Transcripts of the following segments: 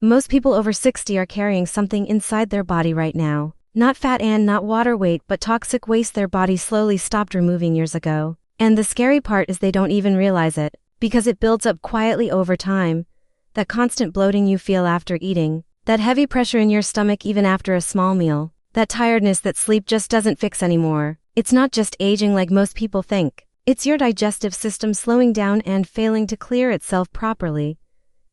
Most people over 60 are carrying something inside their body right now. Not fat and not water weight, but toxic waste their body slowly stopped removing years ago. And the scary part is they don't even realize it, because it builds up quietly over time. That constant bloating you feel after eating, that heavy pressure in your stomach even after a small meal, that tiredness that sleep just doesn't fix anymore. It's not just aging like most people think. It's your digestive system slowing down and failing to clear itself properly.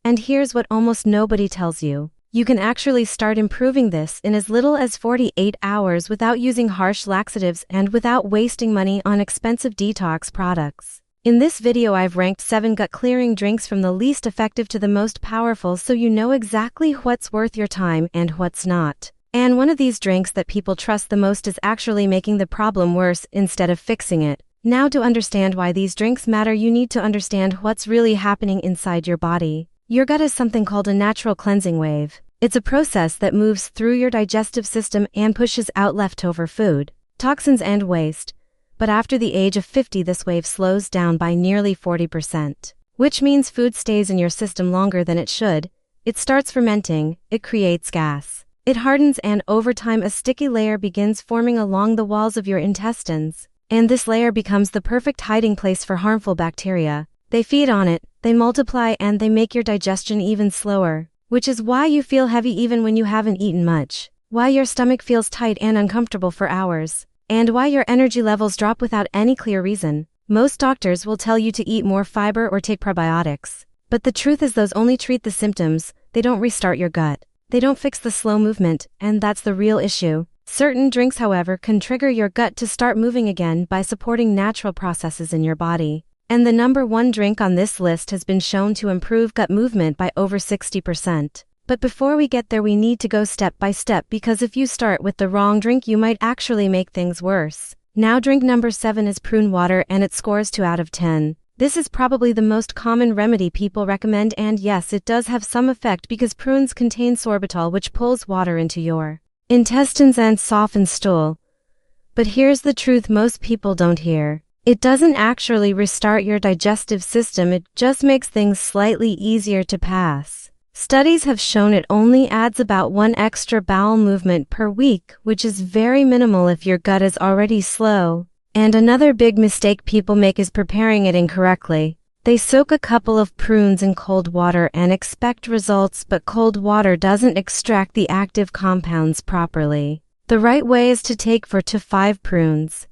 And here's what almost nobody tells you. You can actually start improving this in as little as 48 hours without using harsh laxatives and without wasting money on expensive detox products. In this video I've ranked 7 gut-clearing drinks from the least effective to the most powerful so you know exactly what's worth your time and what's not. And one of these drinks that people trust the most is actually making the problem worse instead of fixing it. Now, to understand why these drinks matter, you need to understand what's really happening inside your body. Your gut is something called a natural cleansing wave. It's a process that moves through your digestive system and pushes out leftover food, toxins and waste. But after the age of 50, this wave slows down by nearly 40%, which means food stays in your system longer than it should. It starts fermenting, it creates gas. It hardens, and over time a sticky layer begins forming along the walls of your intestines. And this layer becomes the perfect hiding place for harmful bacteria. They feed on it, they multiply, and they make your digestion even slower, which is why you feel heavy even when you haven't eaten much, why your stomach feels tight and uncomfortable for hours, and why your energy levels drop without any clear reason. Most doctors will tell you to eat more fiber or take probiotics. But the truth is those only treat the symptoms, they don't restart your gut. They don't fix the slow movement, and that's the real issue. Certain drinks, however, can trigger your gut to start moving again by supporting natural processes in your body. And the number 1 drink on this list has been shown to improve gut movement by over 60%. But before we get there, we need to go step by step, because if you start with the wrong drink, you might actually make things worse. Now, drink number 7 is prune water, and it scores 2 out of 10. This is probably the most common remedy people recommend, and yes, it does have some effect because prunes contain sorbitol, which pulls water into your intestines and softens stool. But here's the truth most people don't hear. It doesn't actually restart your digestive system, it just makes things slightly easier to pass. Studies have shown it only adds about 1 extra bowel movement per week, which is very minimal if your gut is already slow. And another big mistake people make is preparing it incorrectly. They soak a couple of prunes in cold water and expect results, but cold water doesn't extract the active compounds properly. The right way is to take 4 to 5 prunes,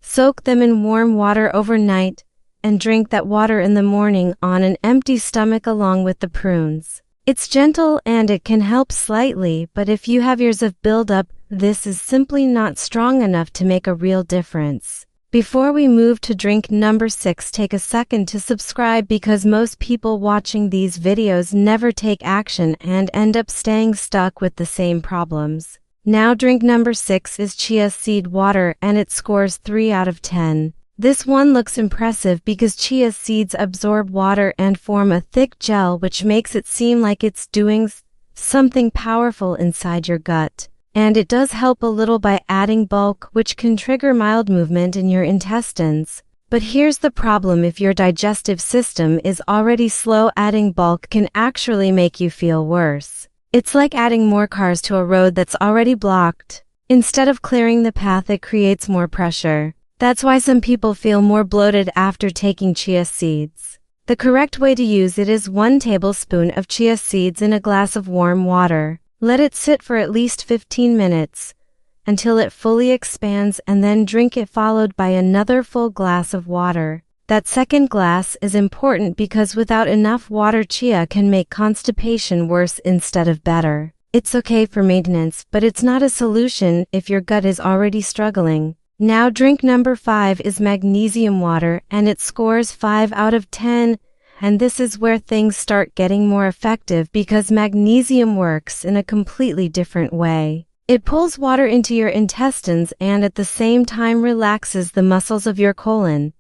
soak them in warm water overnight, and drink that water in the morning on an empty stomach along with the prunes. It's gentle and it can help slightly, but if you have years of buildup, this is simply not strong enough to make a real difference. Before we move to drink number 6, take a second to subscribe, because most people watching these videos never take action and end up staying stuck with the same problems. Now, drink number 6 is chia seed water, and it scores 3 out of 10. This one looks impressive because chia seeds absorb water and form a thick gel, which makes it seem like it's doing something powerful inside your gut. And it does help a little by adding bulk, which can trigger mild movement in your intestines. But here's the problem: if your digestive system is already slow, adding bulk can actually make you feel worse. It's like adding more cars to a road that's already blocked. Instead of clearing the path, it creates more pressure. That's why some people feel more bloated after taking chia seeds. The correct way to use it is 1 tablespoon of chia seeds in a glass of warm water. Let it sit for at least 15 minutes, until it fully expands, and then drink it, followed by another full glass of water. That second glass is important because without enough water, chia can make constipation worse instead of better. It's okay for maintenance, but it's not a solution if your gut is already struggling. Now, drink number 5 is magnesium water, and it scores 5 out of 10. And this is where things start getting more effective, because magnesium works in a completely different way. It pulls water into your intestines and at the same time relaxes the muscles of your colon,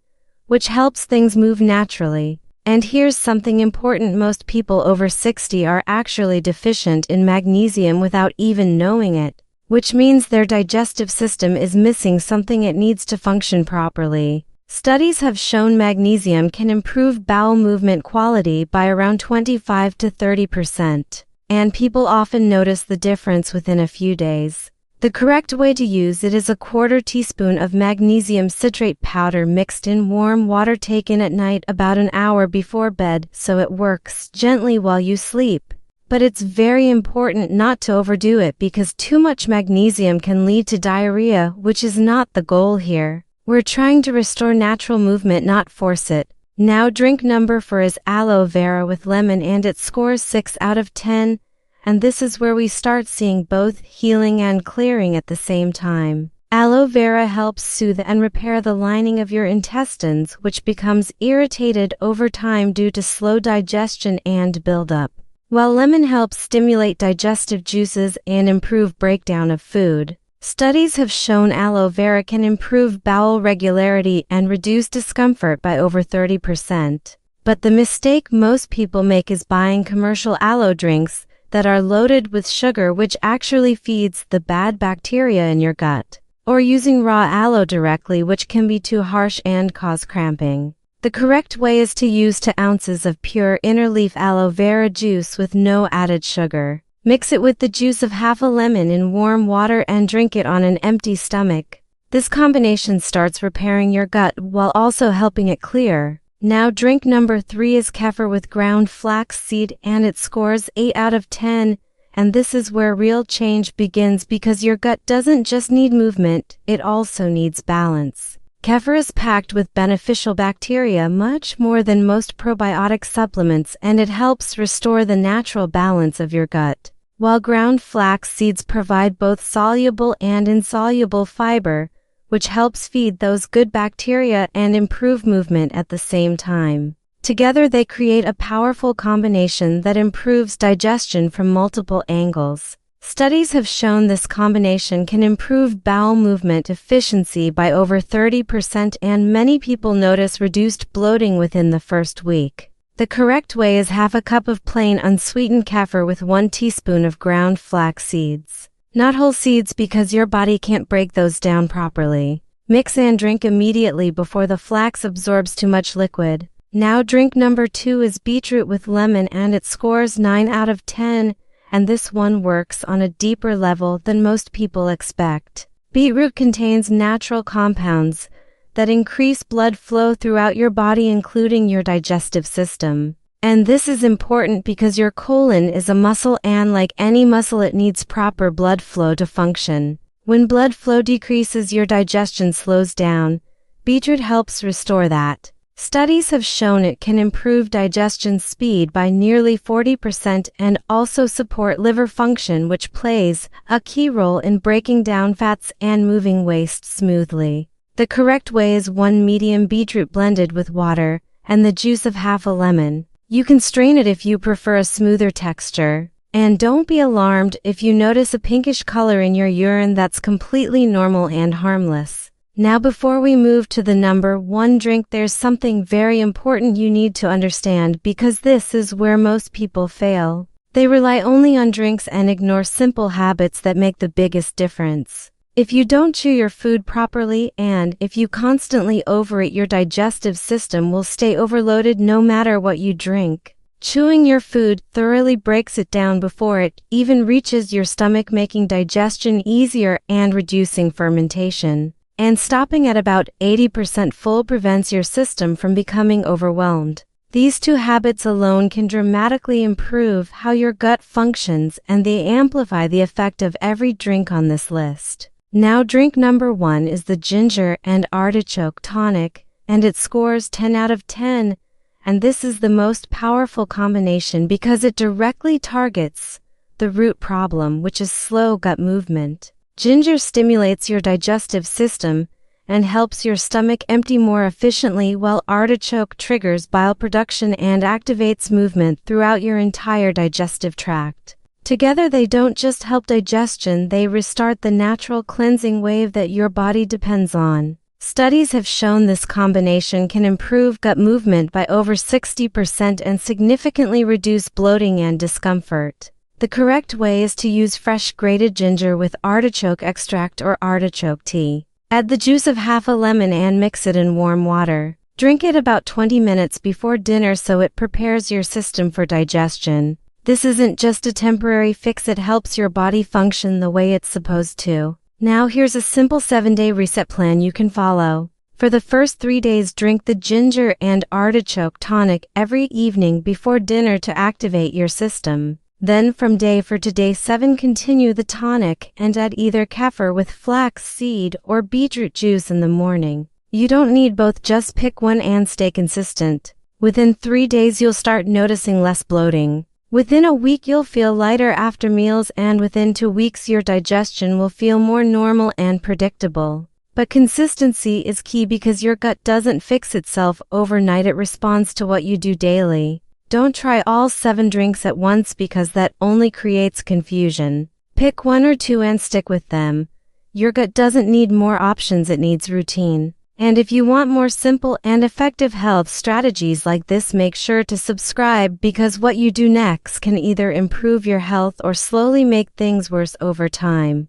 which helps things move naturally. And here's something important: most people over 60 are actually deficient in magnesium without even knowing it, which means their digestive system is missing something it needs to function properly. Studies have shown magnesium can improve bowel movement quality by around 25 to 30%. and people often notice the difference within a few days. The correct way to use it is a 1/4 teaspoon of magnesium citrate powder mixed in warm water taken at night about an hour before bed so it works gently while you sleep. But it's very important not to overdo it because too much magnesium can lead to diarrhea, which is not the goal here. We're trying to restore natural movement, not force it. Now drink number 4 is aloe vera with lemon and it scores 6 out of 10. And this is where we start seeing both healing and clearing at the same time. Aloe vera helps soothe and repair the lining of your intestines, which becomes irritated over time due to slow digestion and buildup, while lemon helps stimulate digestive juices and improve breakdown of food. Studies have shown aloe vera can improve bowel regularity and reduce discomfort by over 30%. But the mistake most people make is buying commercial aloe drinks that are loaded with sugar, which actually feeds the bad bacteria in your gut, or using raw aloe directly, which can be too harsh and cause cramping. The correct way is to use 2 ounces of pure inner leaf aloe vera juice with no added sugar. Mix it with the juice of half a lemon in warm water and drink it on an empty stomach. This combination starts repairing your gut while also helping it clear. Now drink number 3 is kefir with ground flax seed and it scores 8 out of 10. And this is where real change begins because your gut doesn't just need movement, it also needs balance. Kefir is packed with beneficial bacteria much more than most probiotic supplements, and it helps restore the natural balance of your gut. While ground flax seeds provide both soluble and insoluble fiber, which helps feed those good bacteria and improve movement at the same time. Together they create a powerful combination that improves digestion from multiple angles. Studies have shown this combination can improve bowel movement efficiency by over 30%, and many people notice reduced bloating within the first week. The correct way is half a cup of plain unsweetened kefir with 1 teaspoon of ground flax seeds. Not whole seeds because your body can't break those down properly. Mix and drink immediately before the flax absorbs too much liquid. Now drink number 2 is beetroot with lemon and it scores 9 out of 10, and this one works on a deeper level than most people expect. Beetroot contains natural compounds that increase blood flow throughout your body, including your digestive system. And this is important because your colon is a muscle, and like any muscle it needs proper blood flow to function. When blood flow decreases, your digestion slows down. Beetroot helps restore that. Studies have shown it can improve digestion speed by nearly 40% and also support liver function, which plays a key role in breaking down fats and moving waste smoothly. The correct way is 1 medium beetroot blended with water and the juice of half a lemon. You can strain it if you prefer a smoother texture. And don't be alarmed if you notice a pinkish color in your urine. That's completely normal and harmless. Now before we move to the number 1 drink, there's something very important you need to understand, because this is where most people fail. They rely only on drinks and ignore simple habits that make the biggest difference. If you don't chew your food properly and if you constantly overeat, your digestive system will stay overloaded no matter what you drink. Chewing your food thoroughly breaks it down before it even reaches your stomach, making digestion easier and reducing fermentation. And stopping at about 80% full prevents your system from becoming overwhelmed. These 2 habits alone can dramatically improve how your gut functions, and they amplify the effect of every drink on this list. Now drink number 1 is the ginger and artichoke tonic, and it scores 10 out of 10, and this is the most powerful combination because it directly targets the root problem, which is slow gut movement. Ginger stimulates your digestive system and helps your stomach empty more efficiently, while artichoke triggers bile production and activates movement throughout your entire digestive tract. Together they don't just help digestion, they restart the natural cleansing wave that your body depends on. Studies have shown this combination can improve gut movement by over 60% and significantly reduce bloating and discomfort. The correct way is to use fresh grated ginger with artichoke extract or artichoke tea. Add the juice of half a lemon and mix it in warm water. Drink it about 20 minutes before dinner so it prepares your system for digestion. This isn't just a temporary fix, it helps your body function the way it's supposed to. Now here's a simple 7-day reset plan you can follow. For the first 3 days, drink the ginger and artichoke tonic every evening before dinner to activate your system. Then from day 4 to day 7, continue the tonic and add either kefir with flax seed or beetroot juice in the morning. You don't need both, just pick one and stay consistent. Within 3 days, you'll start noticing less bloating. Within a week, you'll feel lighter after meals, and within 2 weeks, your digestion will feel more normal and predictable. But consistency is key because your gut doesn't fix itself overnight, it responds to what you do daily. Don't try all 7 drinks at once because that only creates confusion. Pick 1 or 2 and stick with them. Your gut doesn't need more options, it needs routine. And if you want more simple and effective health strategies like this, make sure to subscribe, because what you do next can either improve your health or slowly make things worse over time.